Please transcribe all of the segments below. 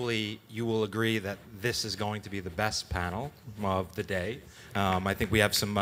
hopefully you will agree that this is going to be the best panel of the day. I think we have some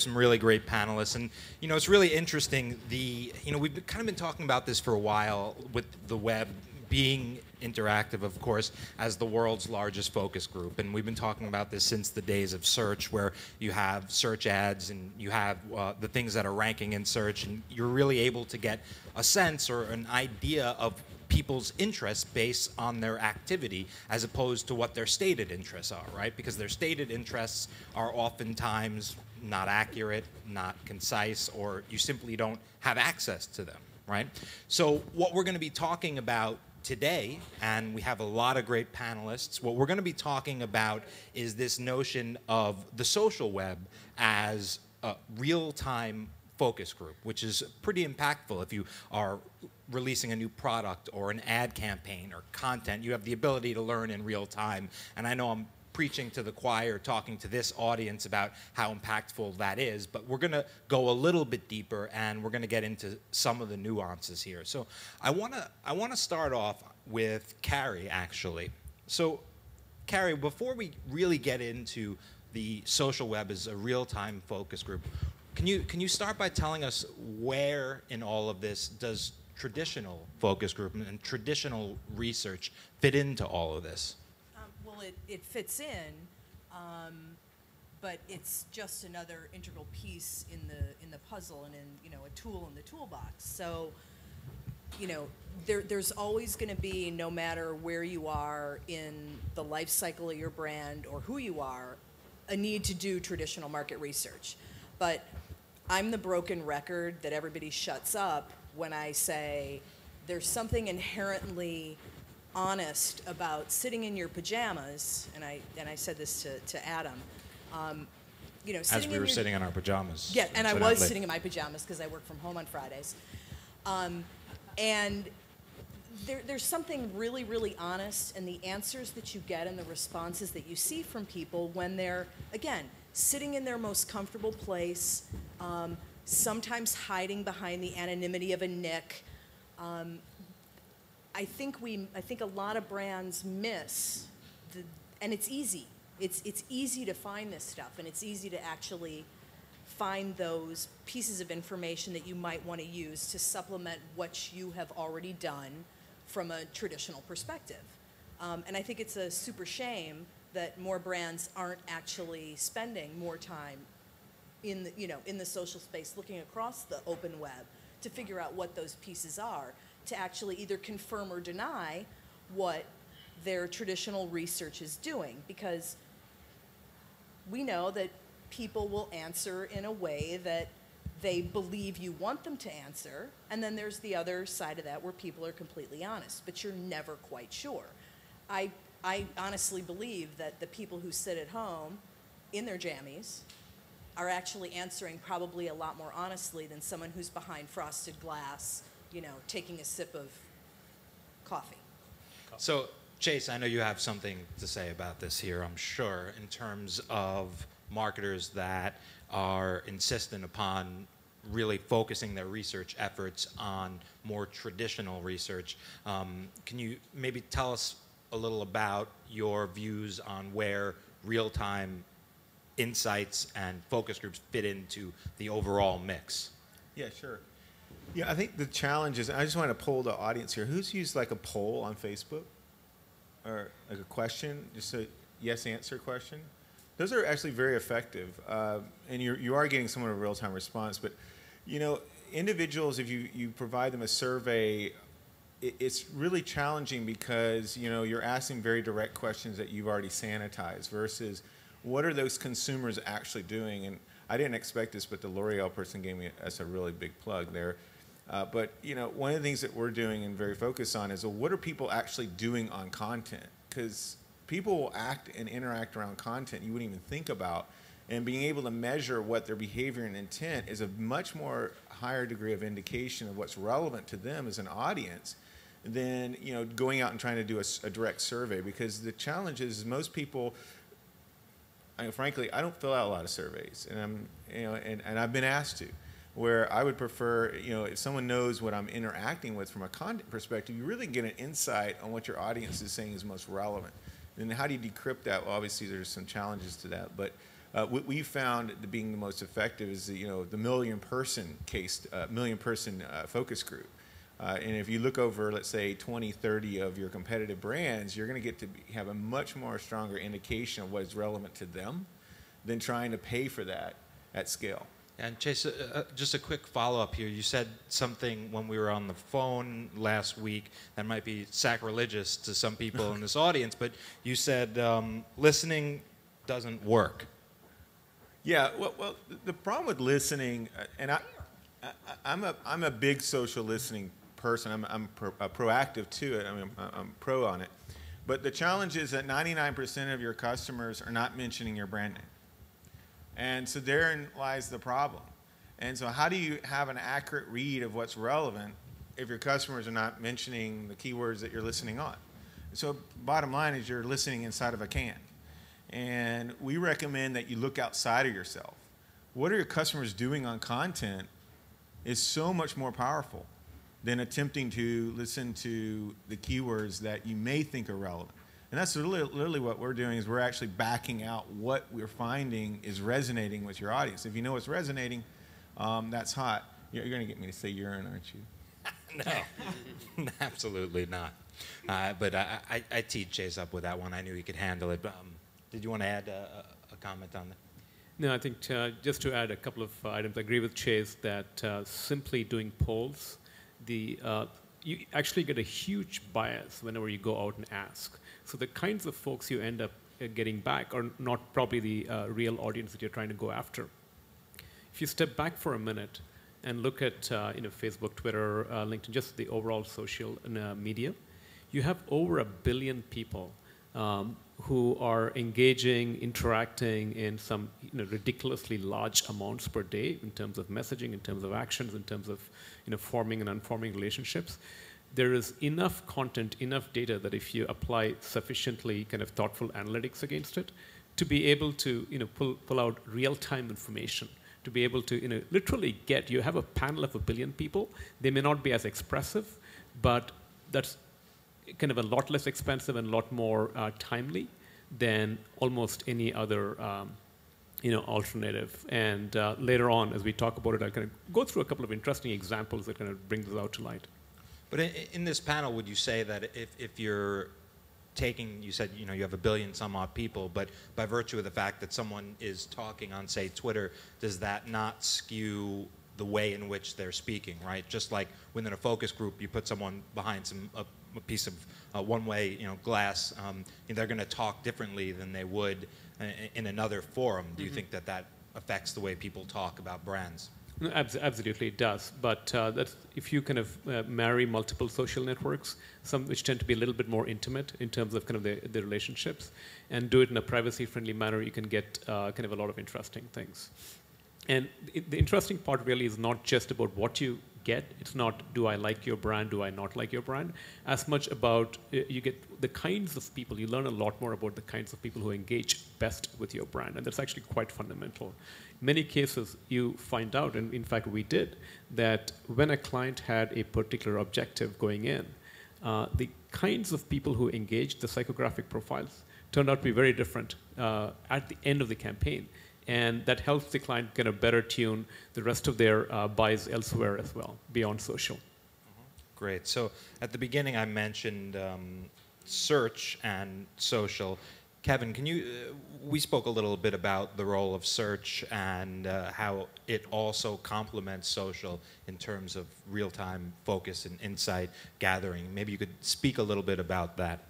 really great panelists, and it's really interesting. We've kind of been talking about this for a while with the web being interactive, of course, as the world's largest focus group. And we've been talking about this since the days of search, where you have search ads and you have the things that are ranking in search, and you're really able to get a sense or an idea of people's interests based on their activity as opposed to what their stated interests are, right? Because their stated interests are oftentimes not accurate, not concise, or you simply don't have access to them, right? So what we're going to be talking about today, and we have a lot of great panelists, what we're going to be talking about is this notion of the social web as a real-time focus group, which is pretty impactful. If you are releasing a new product or an ad campaign or content, you have the ability to learn in real time. And I know I'm preaching to the choir, talking to this audience about how impactful that is, but we're going to go a little bit deeper, and we're going to get into some of the nuances here. So I want to start off with Carrie, actually. So Carrie, before we really get into the social web as a real-time focus group, can you start by telling us where in all of this does traditional focus group and traditional research fit into all of this? Well, it fits in, but it's just another integral piece in the puzzle and in a tool in the toolbox. So there's always going to be, no matter where you are in the life cycle of your brand or who you are, a need to do traditional market research. But I'm the broken record that everybody shuts up when I say there's something inherently honest about sitting in your pajamas, and I said this to Adam. As we were sitting in our pajamas. Yeah, and I was sitting in my pajamas because I work from home on Fridays. And there's something really, really honest, and the answers that you get and the responses that you see from people when they're, again, sitting in their most comfortable place, sometimes hiding behind the anonymity of a nick. I think a lot of brands miss, and it's easy. It's easy to find this stuff, and it's easy to actually find those pieces of information that you might want to use to supplement what you have already done from a traditional perspective. And I think it's a super shame that more brands aren't actually spending more time in the social space, looking across the open web to figure out what those pieces are, to actually either confirm or deny what their traditional research is doing. Because we know that people will answer in a way that they believe you want them to answer, and then there's the other side of that where people are completely honest, but you're never quite sure. I honestly believe that the people who sit at home in their jammies are actually answering probably a lot more honestly than someone who's behind frosted glass, taking a sip of coffee. So, Chase, I know you have something to say about this here, I'm sure, in terms of marketers that are insistent upon really focusing their research efforts on more traditional research. Can you maybe tell us a little about your views on where real-time insights and focus groups fit into the overall mix? Yeah, sure. Yeah, I think the challenge is, I just want to poll the audience here. Who's used like a poll on Facebook? Or like a question, just a yes-answer question? Those are actually very effective. And you are getting somewhat of a real-time response. But, individuals, if you provide them a survey, it's really challenging because, you're asking very direct questions that you've already sanitized versus what are those consumers actually doing? And I didn't expect this, but the L'Oreal person gave us a really big plug there. But one of the things that we're doing and very focused on is, well, what are people actually doing on content? Because people will act and interact around content you wouldn't even think about. And being able to measure what their behavior and intent is a much more higher degree of indication of what's relevant to them as an audience than going out and trying to do a direct survey. Because the challenge is most people, frankly, I don't fill out a lot of surveys, and and I've been asked to. where I would prefer, if someone knows what I'm interacting with from a content perspective, you really get an insight on what your audience is saying is most relevant. And how do you decrypt that? Well, obviously there's some challenges to that, but what we found being the most effective is the million person focus group. And if you look over, let's say, 20, 30 of your competitive brands, you're going to get to have a much more stronger indication of what is relevant to them than trying to pay for that at scale. And Chase, just a quick follow-up here. You said something when we were on the phone last week that might be sacrilegious to some people in this audience, but you said listening doesn't work. Yeah, well, the problem with listening, and I'm a big social listening person. I'm proactive to it. I mean, I'm pro on it. But the challenge is that 99% of your customers are not mentioning your brand name. And so therein lies the problem. And so how do you have an accurate read of what's relevant if your customers are not mentioning the keywords that you're listening on? So bottom line is you're listening inside of a can. And we recommend that you look outside of yourself. What are your customers doing on content is so much more powerful than attempting to listen to the keywords that you may think are relevant. And that's literally what we're doing is we're actually backing out what we're finding is resonating with your audience. If you know what's resonating, that's hot. You're going to get me to say urine, aren't you? No, absolutely not. But I teed Chase up with that one. I knew he could handle it. But, did you want to add a comment on that? No, I think just to add a couple of items, I agree with Chase that simply doing polls, you actually get a huge bias whenever you go out and ask. So the kinds of folks you end up getting back are not probably the real audience that you're trying to go after. If you step back for a minute and look at Facebook, Twitter, LinkedIn, just the overall social media, you have over 1 billion people who are engaging, interacting in some ridiculously large amounts per day in terms of messaging, in terms of actions, in terms of forming and unforming relationships. There is enough content, enough data that if you apply sufficiently kind of thoughtful analytics against it, to be able to pull out real-time information, to be able to literally you have a panel of 1 billion people. They may not be as expressive, but that's kind of a lot less expensive and a lot more timely than almost any other alternative. And later on, as we talk about it, I'll kind of go through a couple of interesting examples that kind of bring this out to light. But in this panel, would you say that if you're taking, you said you have 1 billion some odd people, but by virtue of the fact that someone is talking on, say, Twitter, does that not skew the way in which they're speaking, right? Just like within a focus group, you put someone behind a piece of one-way glass, they're going to talk differently than they would in another forum. Do you think that affects the way people talk about brands? No, absolutely, it does. But that's, if you kind of marry multiple social networks, some which tend to be a little bit more intimate in terms of kind of the relationships, and do it in a privacy-friendly manner, you can get kind of a lot of interesting things. And the interesting part really is not just about what you get. It's not, do I like your brand, do I not like your brand, as much about you get the kinds of people. You learn a lot more about the kinds of people who engage best with your brand, and that's actually quite fundamental. In many cases, you find out, and in fact we did, that when a client had a particular objective going in, the kinds of people who engaged, the psychographic profiles, turned out to be very different at the end of the campaign. And that helps the client kind of better tune the rest of their buys elsewhere as well, beyond social. Great. So at the beginning, I mentioned search and social. Kevin, we spoke a little bit about the role of search and how it also complements social in terms of real-time focus and insight gathering. Maybe you could speak a little bit about that.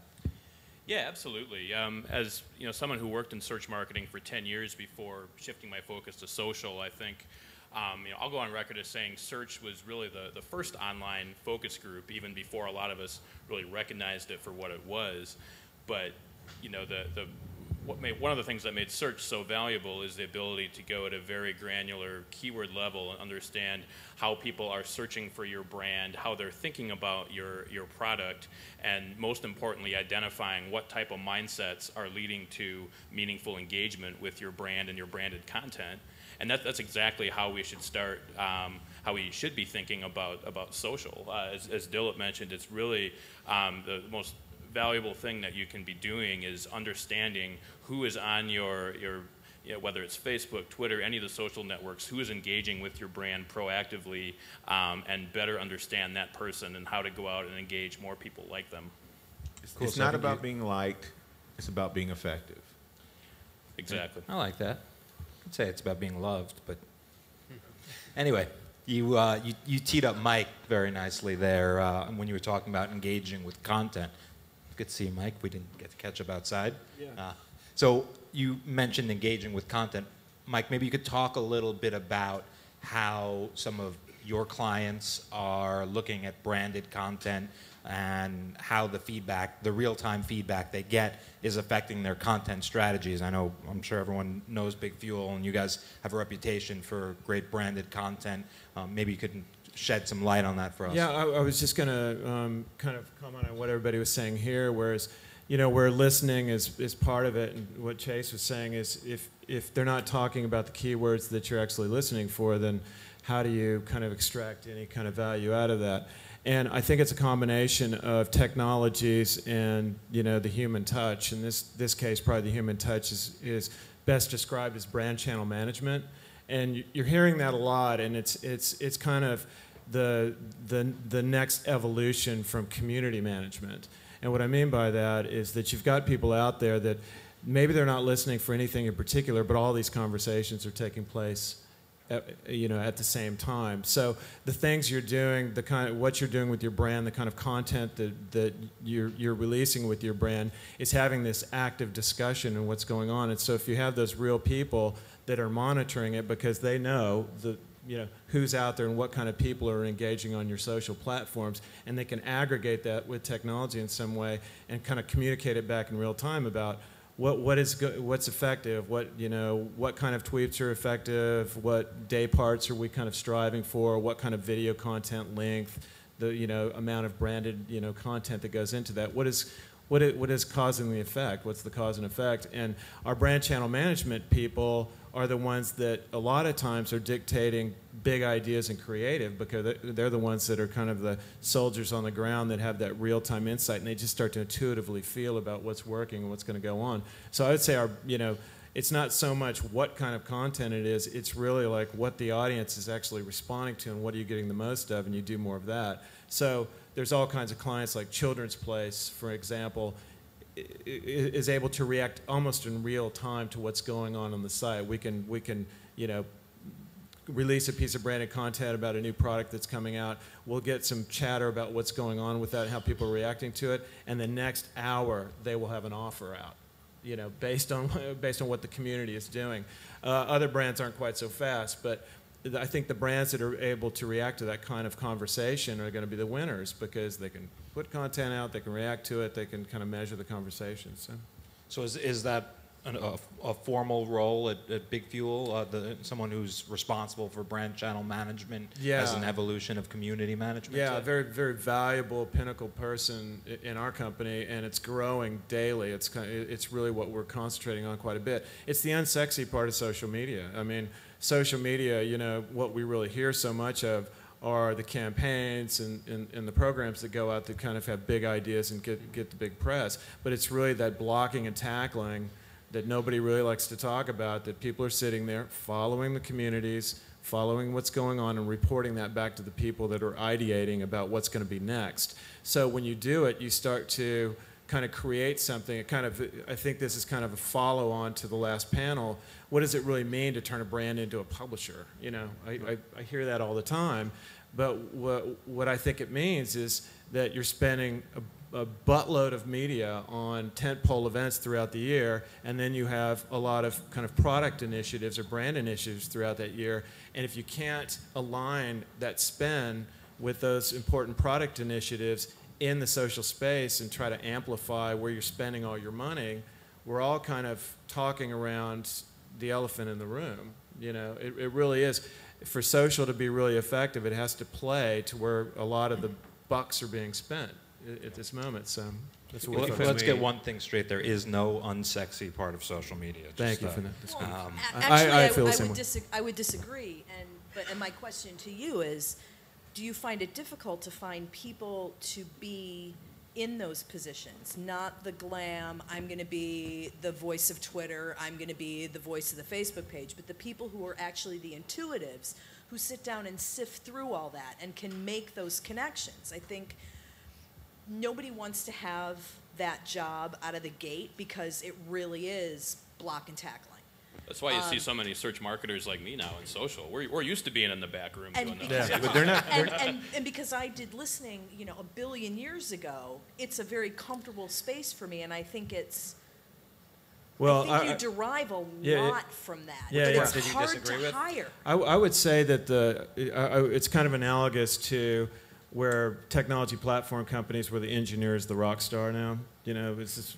Yeah, absolutely. As someone who worked in search marketing for 10 years before shifting my focus to social, I think I'll go on record as saying search was really the first online focus group, even before a lot of us really recognized it for what it was. But one of the things that made search so valuable is the ability to go at a very granular keyword level and understand how people are searching for your brand, how they're thinking about your product, and most importantly, identifying what type of mindsets are leading to meaningful engagement with your brand and your branded content. And that's exactly how we should start, how we should be thinking about social. As Dilip mentioned, it's really the most valuable thing that you can be doing is understanding who is on your whether it's Facebook, Twitter, any of the social networks, who is engaging with your brand proactively, and better understand that person and how to go out and engage more people like them. Cool. It's not about being liked, it's about being effective. Exactly. I like that. I'd say it's about being loved, but anyway, you teed up Mike very nicely there when you were talking about engaging with content. Good to see you, Mike. We didn't get to catch up outside. Yeah. So you mentioned engaging with content. Mike, maybe you could talk a little bit about how some of your clients are looking at branded content and how the feedback, the real-time feedback they get is affecting their content strategies. I'm sure everyone knows Big Fuel, and you guys have a reputation for great branded content. Maybe you could shed some light on that for us. Yeah, I was just going to kind of comment on what everybody was saying here, whereas, where listening is part of it, and what Chase was saying is if they're not talking about the keywords that you're actually listening for, then how do you kind of extract any kind of value out of that? And I think it's a combination of technologies and, the human touch. In this case, probably the human touch is best described as brand channel management. And you're hearing that a lot, and it's kind of the next evolution from community management. And what I mean by that is that you've got people out there that maybe they're not listening for anything in particular, but all these conversations are taking place at the same time. So the things you're doing, what you're doing with your brand, the kind of content that you're releasing with your brand is having this active discussion on what's going on. And so if you have those real people that are monitoring it because they know who's out there and what kind of people are engaging on your social platforms, and they can aggregate that with technology in some way and kind of communicate it back in real time about what's effective, what kind of tweets are effective, what day parts are we kind of striving for, what kind of video content length, the amount of branded content that goes into that. What is causing the effect? What's the cause and effect? And our brand channel management people are the ones that a lot of times are dictating big ideas and creative, because they're the ones that are kind of the soldiers on the ground that have that real-time insight, and they just start to intuitively feel about what's working and what's going to go on. So I would say it's not so much what kind of content it is, it's really like what the audience is actually responding to and what are you getting the most of, and you do more of that. So there's all kinds of clients like Children's Place, for example, is able to react almost in real time to what's going on the site. We can release a piece of branded content about a new product that's coming out. We'll get some chatter about what's going on with that and how people are reacting to it, and the next hour they will have an offer out, based on what the community is doing. Other brands aren't quite so fast, but I think the brands that are able to react to that kind of conversation are going to be the winners, because they can put content out, they can react to it, they can kind of measure the conversation. So is that a formal role at Big Fuel, someone who's responsible for brand channel management as an evolution of community management? Yeah, a very, very valuable pinnacle person in our company, and it's growing daily. It's really what we're concentrating on quite a bit. It's the unsexy part of social media. I mean, social media, what we really hear so much of are the campaigns and the programs that go out that kind of have big ideas and get the big press. But it's really that blocking and tackling that nobody really likes to talk about, that people are sitting there following the communities, following what's going on, and reporting that back to the people that are ideating about what's going to be next. So when you do it, you start to kind of create something. I think this is kind of a follow-on to the last panel. What does it really mean to turn a brand into a publisher? I hear that all the time, but what I think it means is that you're spending a buttload of media on tentpole events throughout the year, and then you have a lot of kind of product initiatives or brand initiatives throughout that year. And if you can't align that spend with those important product initiatives in the social space and try to amplify where you're spending all your money, we're all kind of talking around the elephant in the room. You know, it really is. For social to be really effective, it has to play to where a lot of the bucks are being spent at this moment. So that's what we're Let's get one thing straight. There is no unsexy part of social media. Thank you for that. Well, I feel the same way. I would disagree. And my question to you is, do you find it difficult to find people to be in those positions? Not the glam, I'm going to be the voice of Twitter, I'm going to be the voice of the Facebook page, but the people who are actually the intuitives, who sit down and sift through all that and can make those connections. I think nobody wants to have that job out of the gate because it really is block and tackling. That's why you see so many search marketers like me now in social. We're used to being in the back room doing that. Yeah, but they're not. And because I did listening, you know, 1 billion years ago, it's a very comfortable space for me, and I think it's. Well, I think you derive a lot from that. Yeah, It's Did you hard disagree to with? hire. I would say that it's kind of analogous to where technology platform companies where the engineer is the rock star now. You know, it's just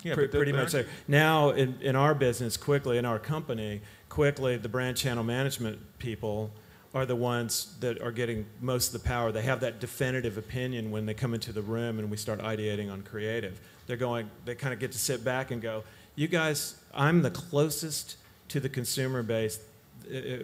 Yeah, pretty much there. Now, in our business, quickly, in our company, quickly, the brand channel management people are the ones that are getting most of the power. They have that definitive opinion when they come into the room and we start ideating on creative. They kind of get to sit back and go, you guys, I'm the closest to the consumer base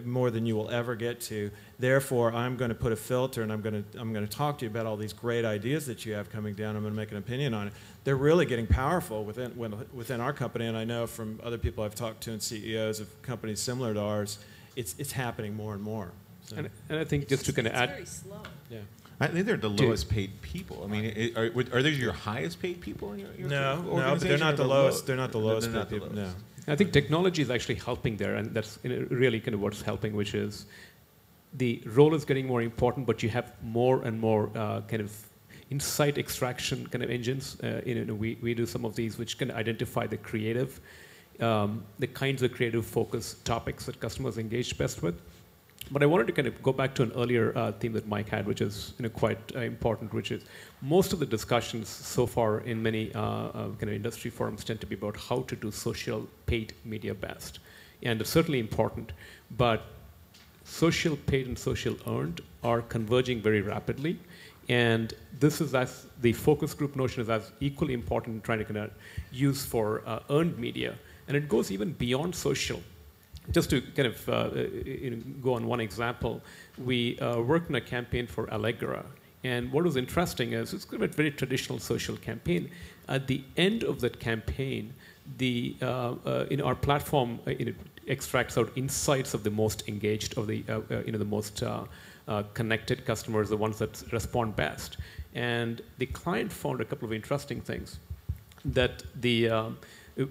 more than you will ever get to. Therefore, I'm going to put a filter and I'm going to talk to you about all these great ideas that you have coming down. I'm going to make an opinion on it. They're really getting powerful within our company, and I know from other people I've talked to and CEOs of companies similar to ours, it's happening more and more. So. And I think just to kind of add, It's very slow. Yeah. I think they're the lowest paid people. I mean, are those your highest paid people in your No, but they're organization, not or the lowest. They're not the lowest They're not paid the people. No. lowest. I think technology is actually helping there, and that's really kind of what's helping, which is the role is getting more important, but you have more and more kind of insight extraction kind of engines. We do some of these which can identify the creative, the kinds of creative focus topics that customers engage best with. But I wanted to kind of go back to an earlier theme that Mike had, which is quite important, which is most of the discussions so far in many kind of industry forums tend to be about how to do social paid media best. And it's certainly important, but social paid and social earned are converging very rapidly. And this is as the focus group notion is as equally important in trying to kind of use for earned media. And it goes even beyond social. Just to kind of go on one example, we worked on a campaign for Allegra. And what was interesting is it's a very traditional social campaign. At the end of that campaign, our platform extracts out insights of the most engaged, of the most connected customers, the ones that respond best. And the client found a couple of interesting things that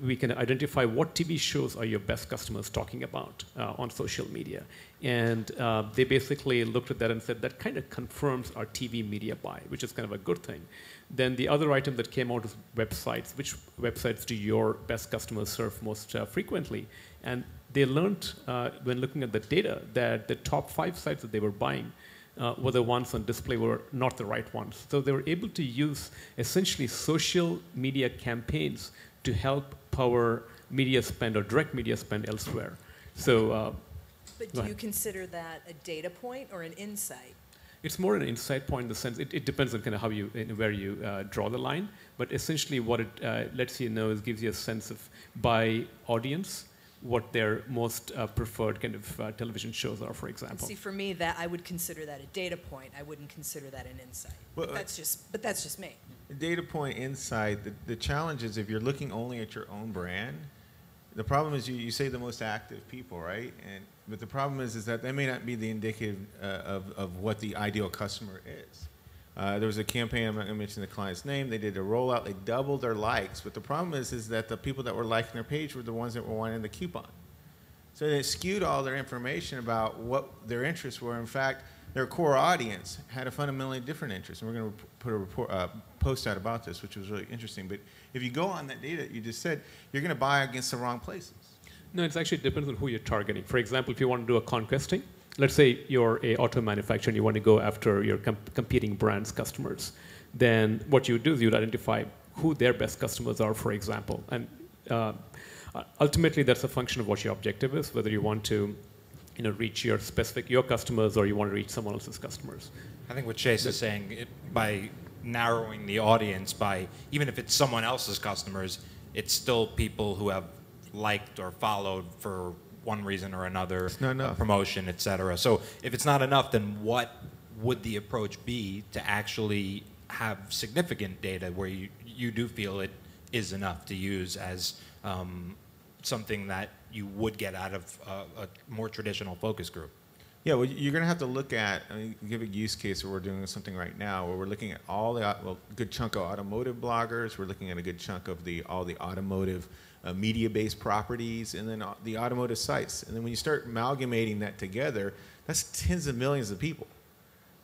we can identify what TV shows are your best customers talking about on social media. And they basically looked at that and said, that kind of confirms our TV media buy, which is kind of a good thing. Then the other item that came out is websites. Which websites do your best customers surf most frequently? And they learned when looking at the data that the top 5 sites that they were buying were the ones on display were not the right ones. So they were able to use essentially social media campaigns to help power media spend or direct media spend elsewhere. So, But do you consider that a data point or an insight? it's more an insight point in the sense it depends on kind of how you where you draw the line. But essentially, what it lets you know is gives you a sense of by audience what their most preferred kind of television shows are, for example. See, for me, that I would consider that a data point. I wouldn't consider that an insight. Well, But that's just me. Data point insight, the challenge is if you're looking only at your own brand, the problem is you say the most active people, right? But the problem is that they may not be the indicative of what the ideal customer is. There was a campaign, I'm not going to mention the client's name, they did a rollout, they doubled their likes, but the problem is that the people that were liking their page were the ones that were wanting the coupon. So they skewed all their information about what their interests were. In fact, their core audience had a fundamentally different interest. And we're going to put a post out about this, which was really interesting. But if you go on that data you just said, you're going to buy against the wrong places. No, it actually depends on who you're targeting. For example, if you want to do a conquesting, let's say you're a auto manufacturer and you want to go after your competing brands' customers, then what you would do is you'd identify who their best customers are, for example. And ultimately that's a function of what your objective is, whether you want to reach your customers or you want to reach someone else's customers. I think what Chase is saying, by narrowing the audience, by even if it's someone else's customers, it's still people who have liked or followed for one reason or another, It's not enough. promotion, et cetera. So if it's not enough, then what would the approach be to actually have significant data where you do feel it is enough to use as something that you would get out of a more traditional focus group? Yeah, well, you're going to have to look at, I mean, give a use case where we're doing something right now where we're looking at all the, good chunk of automotive bloggers, we're looking at a good chunk of all the automotive media-based properties, and then the automotive sites. And then when you start amalgamating that together, that's tens of millions of people.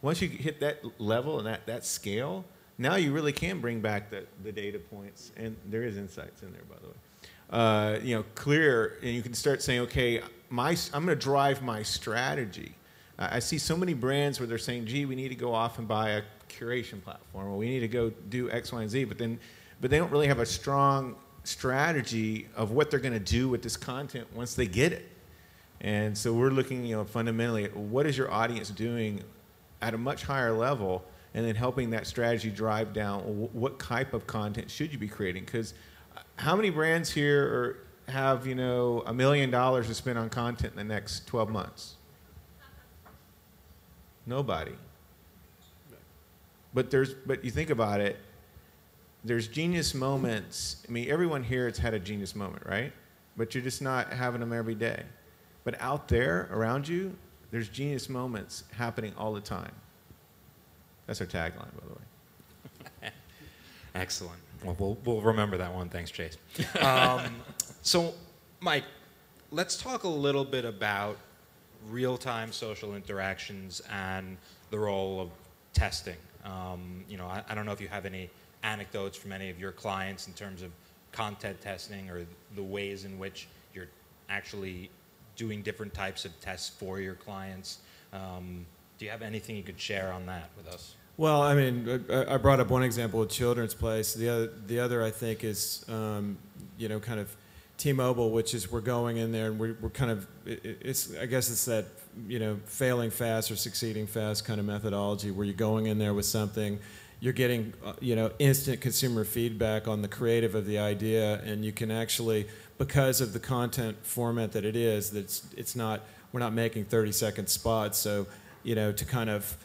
Once you hit that level and that scale, now you really can bring back the data points, and there is insights in there, by the way. Clear, and you can start saying, okay, I'm going to drive my strategy. I see so many brands where they're saying, gee, we need to go off and buy a curation platform, or we need to go do X, Y, and Z, but they don't really have a strong strategy of what they're going to do with this content once they get it. And so we're looking, fundamentally at what is your audience doing at a much higher level, and then helping that strategy drive down what type of content should you be creating. Because how many brands here have $1 million to spend on content in the next 12 months? Nobody. But you think about it, there's genius moments. I mean, everyone here has had a genius moment, right? But you're just not having them every day. But out there around you, there's genius moments happening all the time. That's our tagline, by the way. Excellent. Well, we'll remember that one. Thanks, Chase. So, Mike, let's talk a little bit about real-time social interactions and the role of testing. I don't know if you have any anecdotes from any of your clients in terms of content testing or the ways in which you're actually doing different types of tests for your clients. Do you have anything you could share on that with us? Well, I mean, I brought up one example with Children's Place. The other I think is, kind of T-Mobile, which is we're going in there and we're kind of, I guess it's that, failing fast or succeeding fast kind of methodology where you're going in there with something, you're getting, instant consumer feedback on the creative of the idea, and you can actually, because of the content format that it is, we're not making 30-second spots, so, to kind of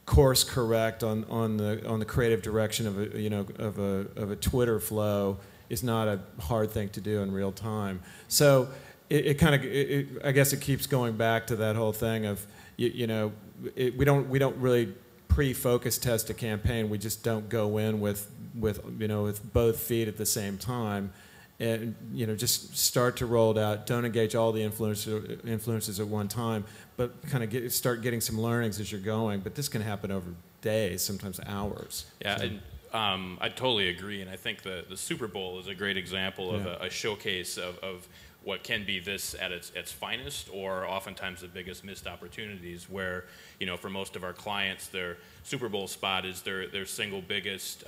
course correct on the creative direction of a Twitter flow is not a hard thing to do in real time. So I guess it keeps going back to that whole thing of we don't really pre-focus test a campaign. We just don't go in with both feet at the same time, and just start to roll it out. Don't engage all the influencers at one time, but kind of start getting some learnings as you're going. But this can happen over days, sometimes hours. Yeah, so. and I totally agree. And I think the Super Bowl is a great example of a showcase of what can be this at its finest, or oftentimes the biggest missed opportunities where, for most of our clients, their Super Bowl spot is their single biggest,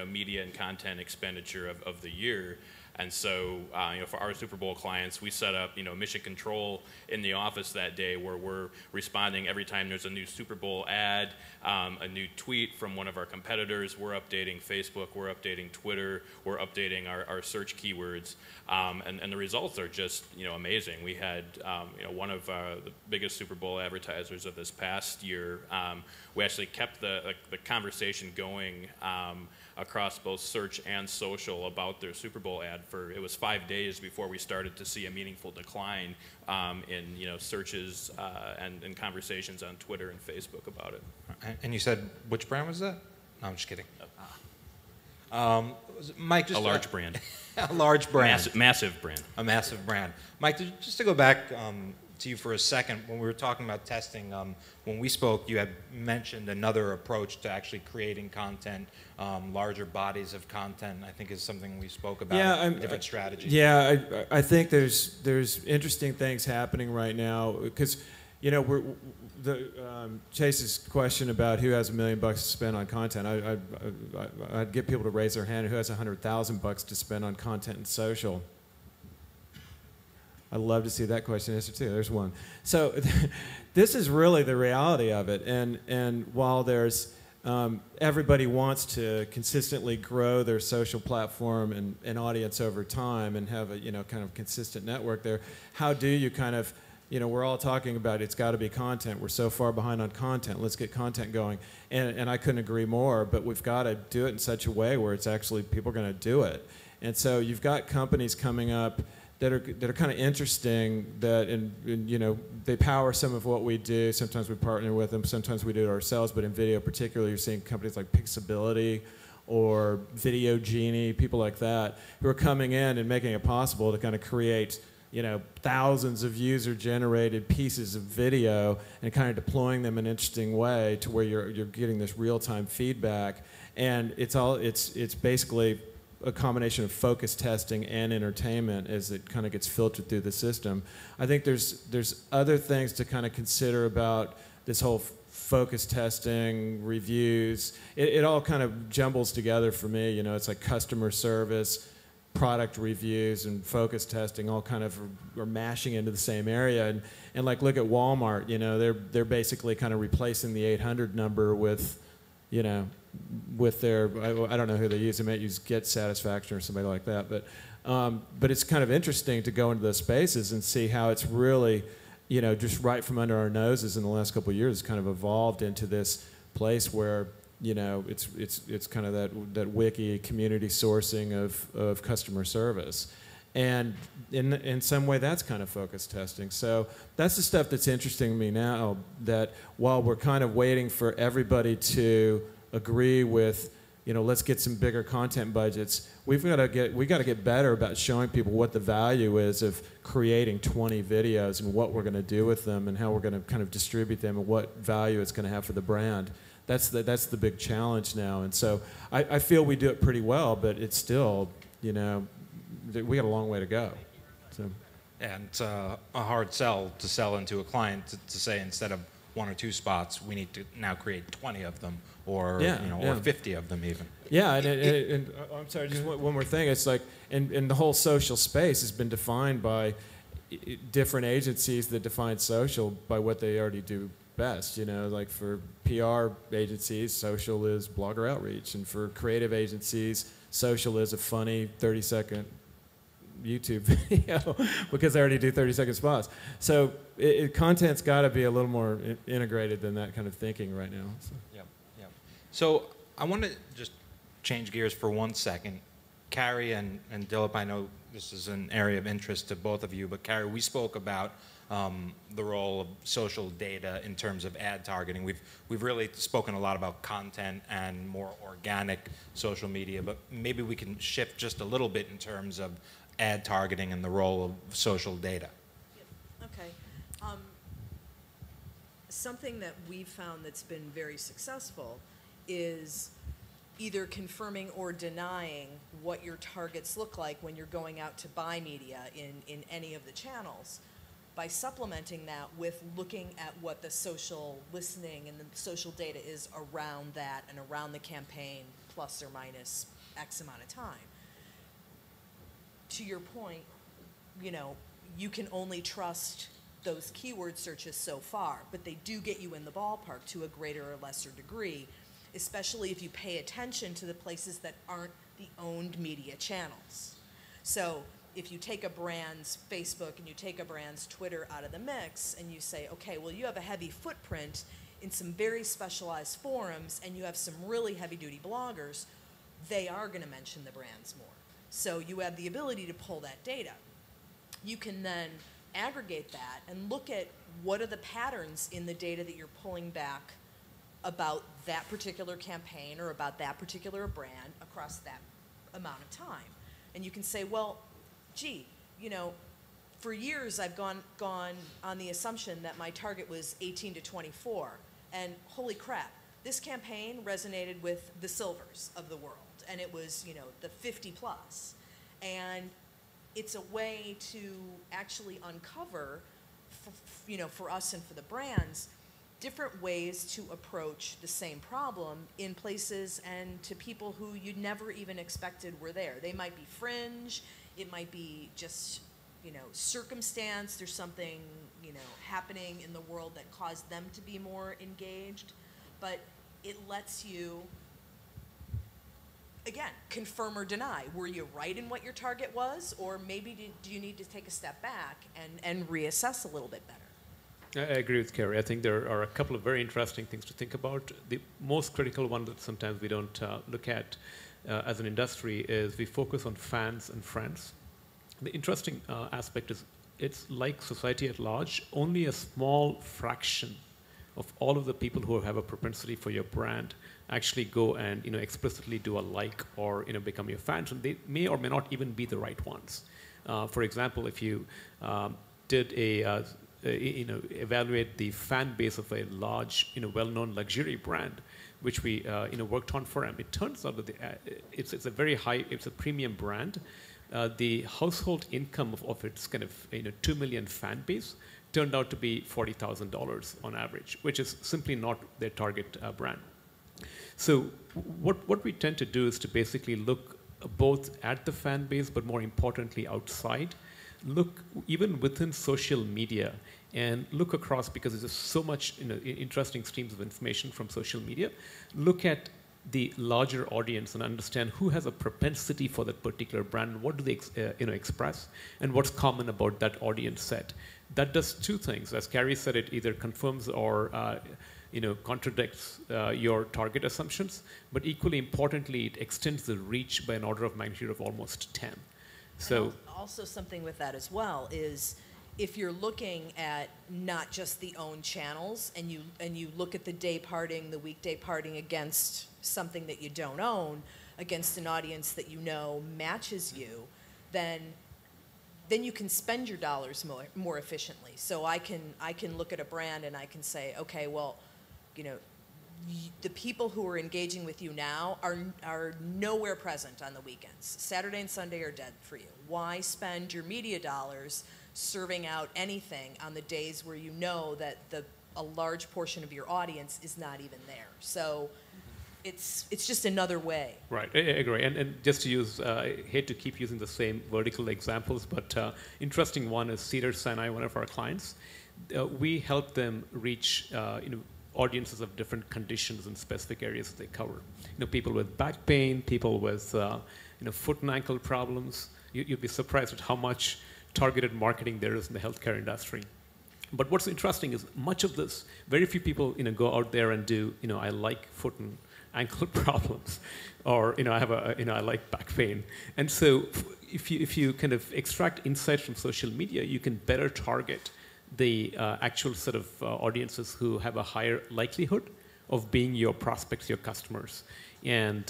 media and content expenditure of the year. And so, for our Super Bowl clients, we set up, mission control in the office that day where we're responding every time there's a new Super Bowl ad, a new tweet from one of our competitors. We're updating Facebook, we're updating Twitter, we're updating our search keywords, and the results are just, amazing. We had, one of the biggest Super Bowl advertisers of this past year. We actually kept the conversation going across both search and social about their Super Bowl ad it was 5 days before we started to see a meaningful decline in searches and conversations on Twitter and Facebook about it. And you said, which brand was that? No, I'm just kidding. Mike, just a large brand. A large brand. Massive brand. A massive brand. Mike, just to go back to you for a second, when we were talking about testing, when we spoke, you had mentioned another approach to actually creating content, larger bodies of content, I think is something we spoke about, different strategies. Yeah, I think there's interesting things happening right now, because, Chase's question about who has $1 million to spend on content, I'd get people to raise their hand who has $100,000 to spend on content and social. I'd love to see that question answered too. There's one. So this is really the reality of it. And while there's everybody wants to consistently grow their social platform and audience over time and have a kind of consistent network there, how do you kind of we're all talking about it's got to be content. We're so far behind on content. Let's get content going. And I couldn't agree more, but we've got to do it in such a way where it's actually people are going to do it. And so you've got companies coming up that are kind of interesting that they power some of what we do. Sometimes we partner with them, sometimes we do it ourselves, but in video particularly you're seeing companies like Pixability or Video Genie, people like that, who are coming in and making it possible to kind of create thousands of user-generated pieces of video and kind of deploying them in an interesting way to where you're getting this real-time feedback. And it's basically a combination of focus testing and entertainment as it kind of gets filtered through the system. I think there's other things to kind of consider about this whole focus testing, reviews. It all kind of jumbles together for me. It's like customer service, product reviews, and focus testing all kind of are mashing into the same area. And like look at Walmart, they're basically kind of replacing the 800 number with with their, I don't know who they use. They might use Get Satisfaction or somebody like that. But it's kind of interesting to go into those spaces and see how it's really, just right from under our noses in the last couple of years, it's kind of evolved into this place where, it's kind of that wiki community sourcing of customer service. And in some way, that's kind of focus testing. So that's the stuff that's interesting to me now, that while we're kind of waiting for everybody to agree with, let's get some bigger content budgets, we got to get better about showing people what the value is of creating 20 videos and what we're going to do with them and how we're going to kind of distribute them and what value it's going to have for the brand. That's the big challenge now. And so I feel we do it pretty well, but it's still, we got a long way to go. So. And it's a hard sell to sell into a client to say instead of 1 or 2 spots, we need to now create 20 of them or or 50 of them even. Yeah, and I'm sorry, just one more thing. It's like, and the whole social space has been defined by different agencies that define social by what they already do best. Like for PR agencies, social is blogger outreach, and for creative agencies, social is a funny 30-second YouTube video because they already do 30-second spots. So content's got to be a little more integrated than that kind of thinking right now. So. Yep. So I want to just change gears for 1 second. Carrie and Dilip, I know this is an area of interest to both of you, but Carrie, we spoke about the role of social data in terms of ad targeting. We've really spoken a lot about content and more organic social media, but maybe we can shift just a little bit in terms of ad targeting and the role of social data. Yep. Okay. Something that we've found that's been very successful is either confirming or denying what your targets look like when you're going out to buy media in any of the channels, by supplementing that with looking at what the social listening and the social data is around that and around the campaign, plus or minus X amount of time. To your point, you can only trust those keyword searches so far, but they do get you in the ballpark to a greater or lesser degree, especially if you pay attention to the places that aren't the owned media channels. So if you take a brand's Facebook and you take a brand's Twitter out of the mix and you say, okay, well, you have a heavy footprint in some very specialized forums and you have some really heavy-duty bloggers, they are going to mention the brands more. So you have the ability to pull that data. You can then aggregate that and look at what are the patterns in the data that you're pulling back about that particular campaign or about that particular brand across that amount of time. And you can say, well, gee, for years I've gone on the assumption that my target was 18 to 24, and holy crap, this campaign resonated with the silvers of the world, and it was, the 50 plus. And it's a way to actually uncover, for us and for the brands, different ways to approach the same problem in places and to people who you never even expected were there. They might be fringe, it might be just, circumstance, there's something, happening in the world that caused them to be more engaged, but it lets you, again, confirm or deny. Were you right in what your target was, or maybe do you need to take a step back and reassess a little bit better? I agree with Carrie. I think there are a couple of very interesting things to think about. The most critical one that sometimes we don't look at as an industry is we focus on fans and friends. The interesting aspect is it's like society at large, only a small fraction of all of the people who have a propensity for your brand actually go and explicitly do a like or become your fans, and they may or may not even be the right ones. For example, if you did evaluate the fan base of a large, well-known luxury brand, which we worked on for them, it turns out that it's a very high, it's a premium brand. The household income of its kind of 2 million fan base turned out to be $40,000 on average, which is simply not their target brand. So what we tend to do is to basically look both at the fan base, but more importantly outside. Look even within social media and look across, because there's just so much interesting streams of information from social media. Look at the larger audience and understand who has a propensity for that particular brand, what do they express, and what's common about that audience set. That does two things. As Carrie said, it either confirms or contradicts your target assumptions, but equally importantly, it extends the reach by an order of magnitude of almost 10. So and also something with that as well is if you're looking at not just the owned channels and you look at the day parting, the weekday parting against something that you don't own, against an audience that matches you, then you can spend your dollars more efficiently. So I can look at a brand and I can say, okay, well, the people who are engaging with you now are nowhere present on the weekends. Saturday and Sunday are dead for you. Why spend your media dollars serving out anything on the days where you know that a large portion of your audience is not even there? So it's just another way. Right, I agree. And just to use, I hate to keep using the same vertical examples, but interesting one is Cedars-Sinai, one of our clients. We help them reach audiences of different conditions in specific areas that they cover. People with back pain, people with foot and ankle problems. You'd be surprised at how much targeted marketing there is in the healthcare industry. But what's interesting is much of this, very few people go out there and do, I like foot and ankle problems, or I like back pain. And so if you kind of extract insights from social media, you can better target the actual set of audiences who have a higher likelihood of being your prospects, your customers. And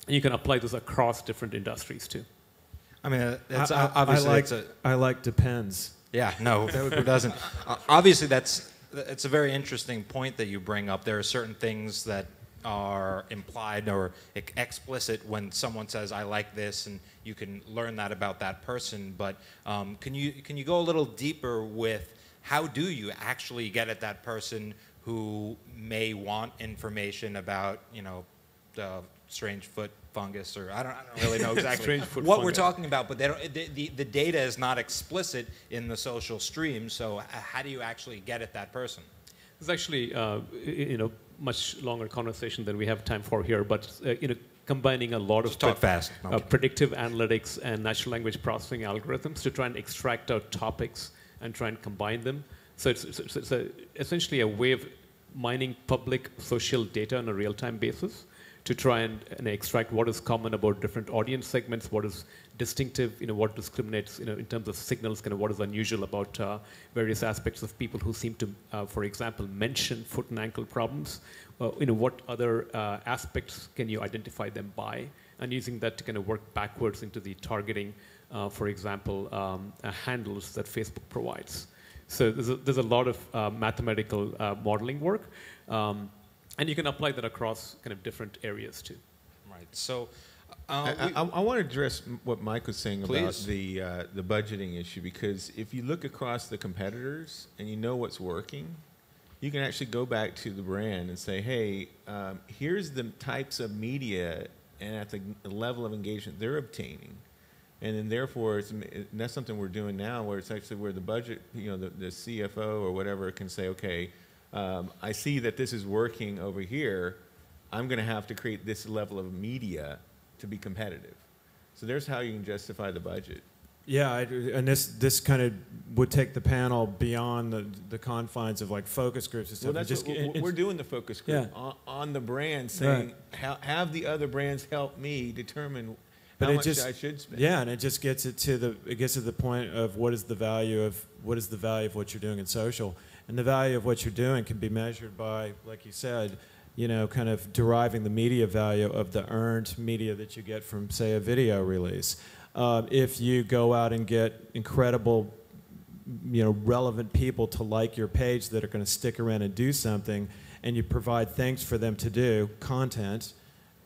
you can apply this across different industries too. I mean, it's obviously I like depends. Yeah, no, who doesn't? Obviously, it's a very interesting point that you bring up. There are certain things that are implied or explicit when someone says, I like this, and you can learn that about that person. But can you go a little deeper with how do you actually get at that person who may want information about, the strange foot fungus, or I don't really know exactly what we're talking about, but the data is not explicit in the social stream, so how do you actually get at that person? It's actually, much longer conversation than we have time for here, but combining a lot of predictive analytics and natural language processing algorithms to try and extract out topics and try and combine them. So it's essentially a way of mining public social data on a real-time basis to try and extract what is common about different audience segments, what is distinctive, what discriminates, in terms of signals, kind of what is unusual about various aspects of people who seem to, for example, mention foot and ankle problems. What other aspects can you identify them by? And using that to kind of work backwards into the targeting, for example, handles that Facebook provides. So there's a lot of mathematical modeling work. And you can apply that across kind of different areas too. Right. So I want to address what Mike was saying about the budgeting issue, because if you look across the competitors and you know what's working, you can actually go back to the brand and say, hey, here's the types of media and at the level of engagement they're obtaining. And then therefore, and that's something we're doing now, where it's actually where the budget, the CFO or whatever can say, okay, I see that this is working over here. I'm going to have to create this level of media to be competitive. So there's how you can justify the budget. Yeah, and this kind of would take the panel beyond the confines of like focus groups and stuff. Well, that's we're doing the focus group on the brand, saying, have the other brands help me determine how much I should spend. Yeah, and it just gets it to the point of what is the value of what you're doing in social, and the value of what you're doing can be measured by, like you said, kind of deriving the media value of the earned media that you get from, say, a video release. If you go out and get incredible, relevant people to like your page that are going to stick around and do something, and you provide things for them to do, content,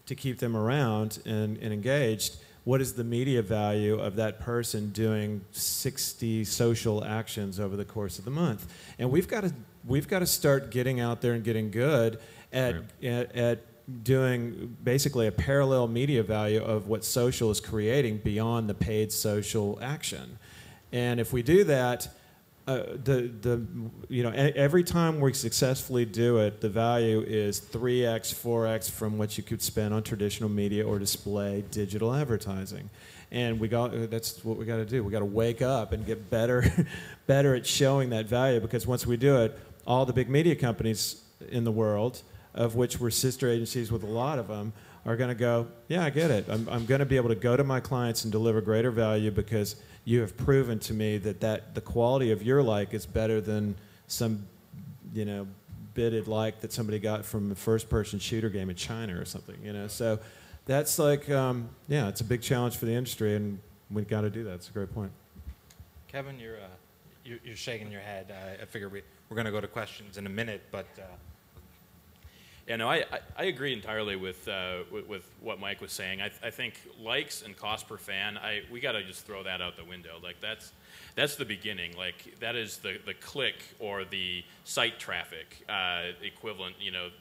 to keep them around and engaged, what is the media value of that person doing 60 social actions over the course of the month? And we've got to start getting out there and getting good at doing basically a parallel media value of what social is creating beyond the paid social action. And if we do that, every time we successfully do it, the value is 3x, 4x from what you could spend on traditional media or display digital advertising. And that's what we got to do. We got to wake up and get better at showing that value, because once we do it, all the big media companies in the world, of which we're sister agencies with a lot of them, are going to go, yeah, I get it. I'm going to be able to go to my clients and deliver greater value because you have proven to me that the quality of your like is better than some, bidded like that somebody got from a first-person shooter game in China or something, So that's like, it's a big challenge for the industry, and we've got to do that. It's a great point. Kevin, you're shaking your head. I figure we're going to go to questions in a minute, but... Yeah, no, I agree entirely with what Mike was saying. I think likes and cost per fan, we got to just throw that out the window. Like that's the beginning. Like that is the click or the site traffic equivalent.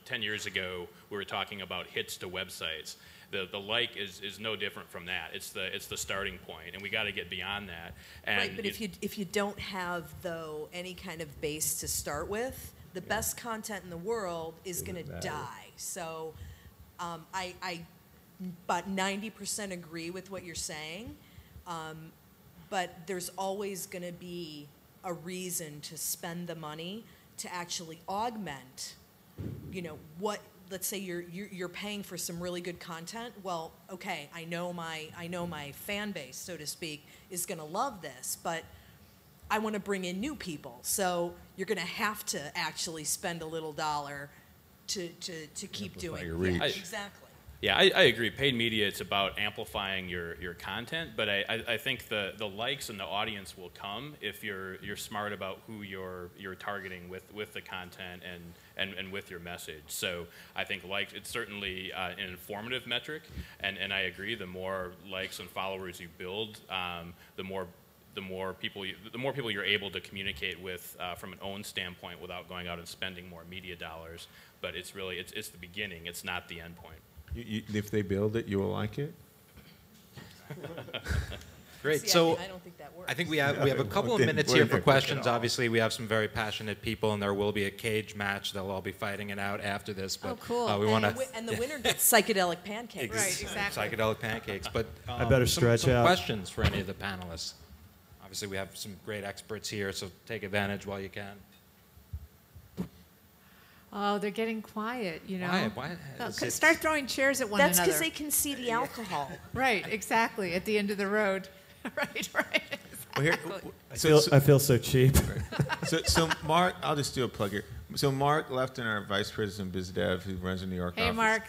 10 years ago we were talking about hits to websites. The like is no different from that. It's the starting point, and we got to get beyond that. And right, but if you don't have though any kind of base to start with, the best content in the world is going to die. So I about 90% agree with what you're saying, but there's always going to be a reason to spend the money to actually augment, what, let's say you're paying for some really good content. Well, okay, I know my fan base, so to speak, is going to love this, but I want to bring in new people, so you're going to have to actually spend a little dollar to keep doing it. Yeah, exactly. Yeah, I agree. Paid media, it's about amplifying your content, but I think the likes and the audience will come if you're smart about who you're targeting with the content and with your message. So I think likes, it's certainly an informative metric, and I agree. The more likes and followers you build, the more people you're able to communicate with from an own standpoint without going out and spending more media dollars. But it's really it's the beginning. It's not the end point. If they build it, you will like it. Great. See, So I don't think that works. I think we have a couple of minutes here for questions. Obviously, we have some very passionate people, and there will be a cage match. They'll all be fighting it out after this. But cool. We want to. And the winner gets psychedelic pancakes. Right, exactly. Psychedelic pancakes. But I better stretch some out. questions for any of the panelists. Obviously, we have some great experts here, so take advantage while you can. Oh, they're getting quiet, Why? Start throwing chairs at one That's another. because they can see the alcohol. Right, exactly, at the end of the road. right. Well, here, Exactly. I feel so cheap. so Mark, I'll just do a plug here. So Mark Lefton, our vice president of biz dev, who runs the New York Hey, office. Mark.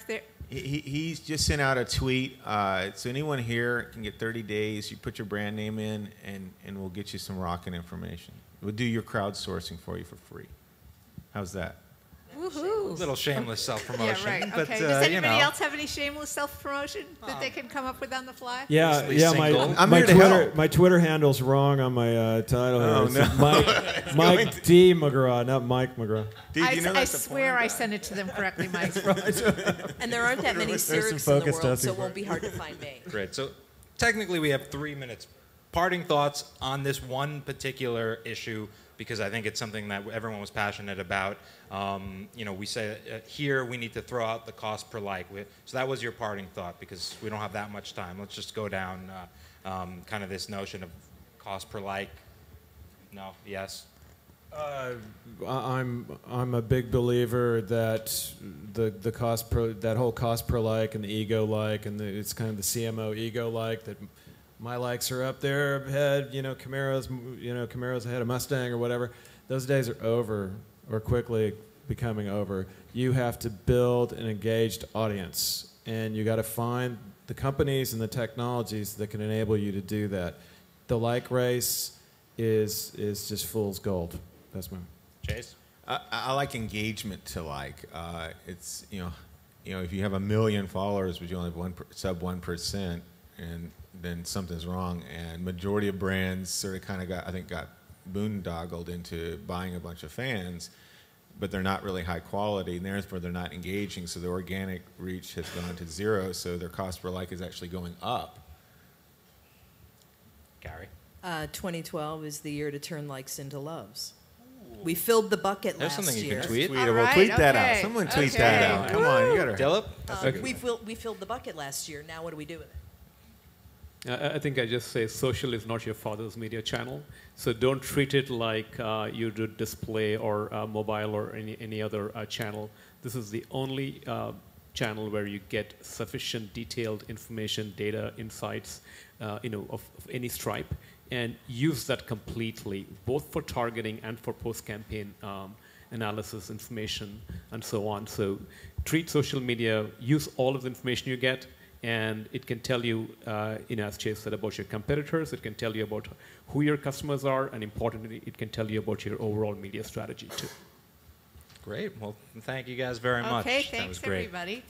He's just sent out a tweet. So anyone here can get 30 days. You put your brand name in, and we'll get you some rockin' information. We'll do your crowdsourcing for you for free. How's that? Woohoo. A little shameless self-promotion. Yeah, right. But, Okay. Does anybody you know. else have any shameless self-promotion that they can come up with on the fly? Yeah. single. My Twitter handle's wrong on my title. Oh, It's no. Mike D. McGraw, not Mike McGraw. Dude, you know I that's the swear porn I guy. sent it to them correctly, Mike. And there aren't that many There's some Syrics in the focus world, so testing it won't be hard to find me. Great. So technically we have 3 minutes. Parting thoughts on this one particular issue, because I think it's something that everyone was passionate about. You know, we say here we need to throw out the cost per like. So that was your parting thought, because we don't have that much time. Let's just go down kind of this notion of cost per like. No? Yes? I'm a big believer that the cost per, that whole cost per like and the ego like, and it's kind of the CMO ego like, that my likes are up there ahead, Camaro's ahead of Mustang or whatever. Those days are over, or quickly becoming over. You have to build an engaged audience, and you got to find the companies and the technologies that can enable you to do that. The like race is just fool's gold. That's my Chase? I like engagement to like. It's if you have 1 million followers, but you only have sub 1%, and then something's wrong. And majority of brands sort of kind of got boondoggled into buying a bunch of fans, but they're not really high quality, and therefore they're not engaging. So the organic reach has gone to 0. So their cost per like is actually going up. Gary? 2012 is the year to turn likes into loves. We filled the bucket There's last something you year. can tweet. All Well, right, tweet that out. okay, Someone tweet okay. that out. Come on, you got to. Dylan? We filled the bucket last year. Now what do we do with it? I think I just say social is not your father's media channel. So don't treat it like you do display or mobile or any other channel. This is the only channel where you get sufficient detailed information, data, insights, of any stripe, and use that completely, both for targeting and for post-campaign analysis, information, and so on. So treat social media, use all of the information you get, and it can tell you, as Chase said, about your competitors. It can tell you about who your customers are, and importantly, it can tell you about your overall media strategy too. Great. Well, thank you guys very much. Okay, That was thanks great. everybody.